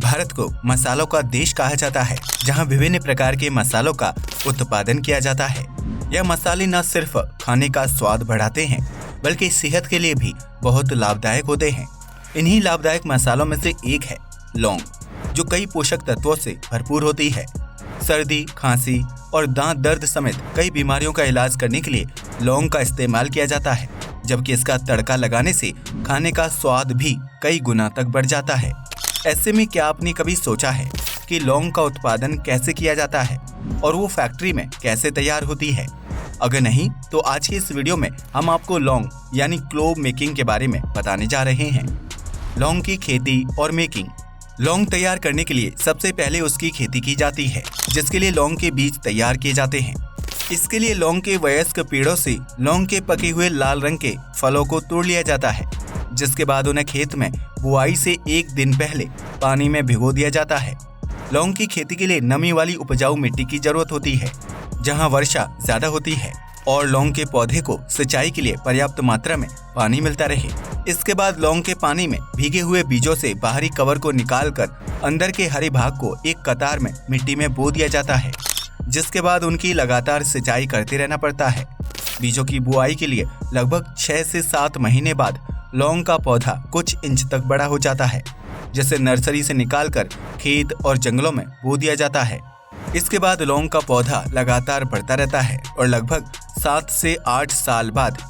भारत को मसालों का देश कहा जाता है, जहां विभिन्न प्रकार के मसालों का उत्पादन किया जाता है। यह मसाले न सिर्फ खाने का स्वाद बढ़ाते हैं, बल्कि सेहत के लिए भी बहुत लाभदायक होते हैं। इन्हीं लाभदायक मसालों में से एक है लौंग, जो कई पोषक तत्वों से भरपूर होती है। सर्दी, खांसी और दांत दर्द समेत कई बीमारियों का इलाज करने के लिए लौंग का इस्तेमाल किया जाता है, जबकि इसका तड़का लगाने से खाने का स्वाद भी कई गुना तक बढ़ जाता है। ऐसे में क्या आपने कभी सोचा है कि लौंग का उत्पादन कैसे किया जाता है और वो फैक्ट्री में कैसे तैयार होती है? अगर नहीं तो आज की इस वीडियो में हम आपको लौंग यानी क्लोव मेकिंग के बारे में बताने जा रहे हैं। लौंग की खेती और मेकिंग। लौंग तैयार करने के लिए सबसे पहले उसकी खेती की जाती है, जिसके लिए लौंग के बीज तैयार किए जाते हैं। इसके लिए लौंग के वयस्क पेड़ों से लौंग के पके हुए लाल रंग के फलों को तोड़ लिया जाता है, जिसके बाद उन्हें खेत में बुआई से एक दिन पहले पानी में भिगो दिया जाता है। लौंग की खेती के लिए नमी वाली उपजाऊ मिट्टी की जरूरत होती है, जहां वर्षा ज्यादा होती है और लौंग के पौधे को सिंचाई के लिए पर्याप्त मात्रा में पानी मिलता रहे। इसके बाद लौंग के पानी में भीगे हुए बीजों से बाहरी कवर को निकालकर अंदर के हरे भाग को एक कतार में मिट्टी में बो दिया जाता है, जिसके बाद उनकी लगातार सिंचाई करते रहना पड़ता है। बीजों की बुआई के लिए लगभग 6 से 7 महीने बाद लौंग का पौधा कुछ इंच तक बड़ा हो जाता है, जिसे नर्सरी से निकालकर खेत और जंगलों में बो दिया जाता है। इसके बाद लौंग का पौधा लगातार बढ़ता रहता है और लगभग 7 से 8 साल बाद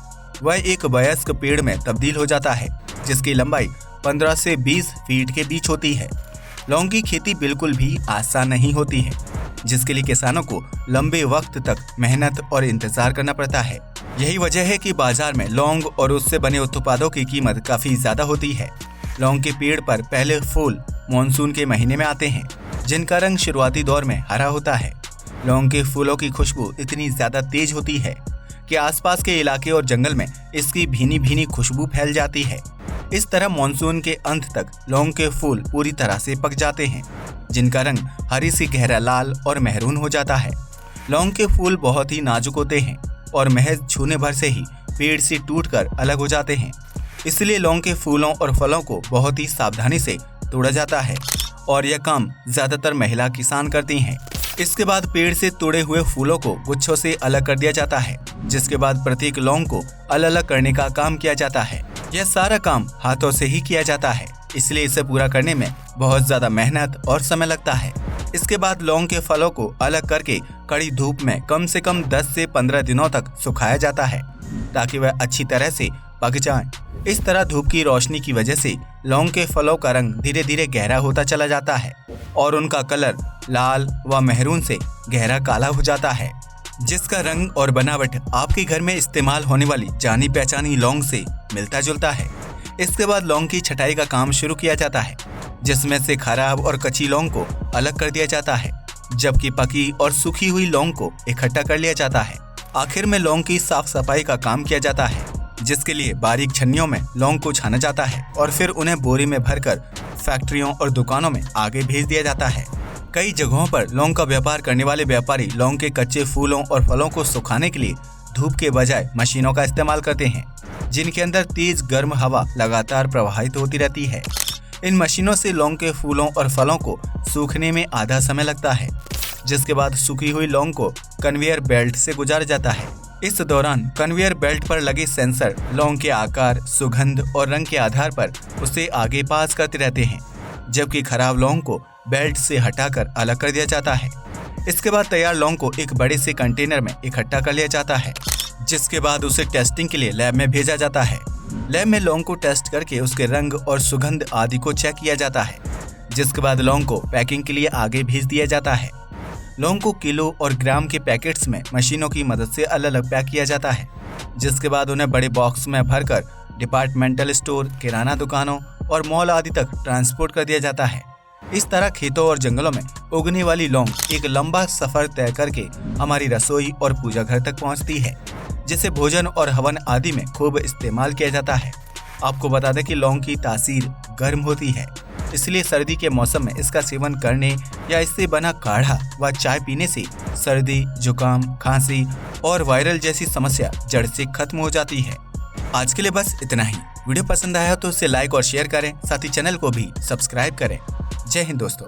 वह एक वयस्क पेड़ में तब्दील हो जाता है, जिसकी लंबाई 15 से 20 फीट के बीच होती है। लौंग की खेती बिल्कुल भी आसान नहीं होती है, जिसके लिए किसानों को लंबे वक्त तक मेहनत और इंतजार करना पड़ता है। यही वजह है कि बाजार में लौंग और उससे बने उत्पादों की कीमत काफी ज्यादा होती है। लौंग के पेड़ पर पहले फूल मानसून के महीने में आते हैं, जिनका रंग शुरुआती दौर में हरा होता है। लौंग के फूलों की खुशबू इतनी ज्यादा तेज होती है कि आसपास के इलाके और जंगल में इसकी भीनी भीनी खुशबू फैल जाती है। इस तरह मानसून के अंत तक लौंग के फूल पूरी तरह से पक जाते हैं, जिनका रंग हरी से गहरा लाल और मेहरून हो जाता है। लौंग के फूल बहुत ही नाजुक होते हैं और महज छूने भर से ही पेड़ से टूटकर अलग हो जाते हैं। इसलिए लौंग के फूलों और फलों को बहुत ही सावधानी से तोड़ा जाता है और यह काम ज्यादातर महिला किसान करती हैं। इसके बाद पेड़ से तोड़े हुए फूलों को गुच्छों से अलग कर दिया जाता है, जिसके बाद प्रत्येक लौंग को अलग अलग करने का काम किया जाता है। यह सारा काम हाथों से ही किया जाता है, इसलिए इसे पूरा करने में बहुत ज्यादा मेहनत और समय लगता है। इसके बाद लौंग के फलों को अलग करके कड़ी धूप में कम से कम 10 से 15 दिनों तक सुखाया जाता है, ताकि वह अच्छी तरह से पक जाएं। इस तरह धूप की रोशनी की वजह से लौंग के फलों का रंग धीरे धीरे गहरा होता चला जाता है और उनका कलर लाल व मेहरून से गहरा काला हो जाता है, जिसका रंग और बनावट आपके घर में इस्तेमाल होने वाली जानी पहचानी लौंग से मिलता जुलता है। इसके बाद लौंग की छटाई का काम शुरू किया जाता है, जिसमें से खराब और कच्ची लौंग को अलग कर दिया जाता है, जबकि पकी और सूखी हुई लौंग को इकट्ठा कर लिया जाता है। आखिर में लौंग की साफ सफाई का काम किया जाता है, जिसके लिए बारीक छन्नियों में लौंग को छाना जाता है और फिर उन्हें बोरी में भरकर फैक्ट्रियों और दुकानों में आगे भेज दिया जाता है। कई जगहों पर लौंग का व्यापार करने वाले व्यापारी लौंग के कच्चे फूलों और फलों को सुखाने के लिए धूप के बजाय मशीनों का इस्तेमाल करते हैं, जिनके अंदर तेज गर्म हवा लगातार प्रवाहित होती रहती है। इन मशीनों से लौंग के फूलों और फलों को सूखने में आधा समय लगता है, जिसके बाद सूखी हुई लौंग को कन्वेयर बेल्ट से गुजारा जाता है। इस दौरान कन्वेयर बेल्ट पर लगे सेंसर लौंग के आकार, सुगंध और रंग के आधार पर उसे आगे पास करते रहते हैं, जबकि खराब लौंग को बेल्ट से हटाकर अलग कर दिया जाता है। इसके बाद तैयार लौंग को एक बड़े से कंटेनर में इकट्ठा कर लिया जाता है, जिसके बाद उसे टेस्टिंग के लिए लैब में भेजा जाता है। लैब में लौंग को टेस्ट करके उसके रंग और सुगंध आदि को चेक किया जाता है, जिसके बाद लौंग को पैकिंग के लिए आगे भेज दिया जाता है। लौंग को किलो और ग्राम के पैकेट्स में मशीनों की मदद से अलग अलग पैक किया जाता है, जिसके बाद उन्हें बड़े बॉक्स में भरकर डिपार्टमेंटल स्टोर, किराना दुकानों और मॉल आदि तक ट्रांसपोर्ट कर दिया जाता है। इस तरह खेतों और जंगलों में उगने वाली लौंग एक लंबा सफर तय करके हमारी रसोई और पूजा घर तक पहुंचती है, जिसे भोजन और हवन आदि में खूब इस्तेमाल किया जाता है। आपको बता दें कि लौंग की तासीर गर्म होती है, इसलिए सर्दी के मौसम में इसका सेवन करने या इससे बना काढ़ा व चाय पीने से सर्दी, जुकाम, खांसी और वायरल जैसी समस्या जड़ से खत्म हो जाती है। आज के लिए बस इतना ही। वीडियो पसंद आया तो इसे लाइक और शेयर करें, साथ ही चैनल को भी सब्सक्राइब करें। जय हिंद दोस्तों।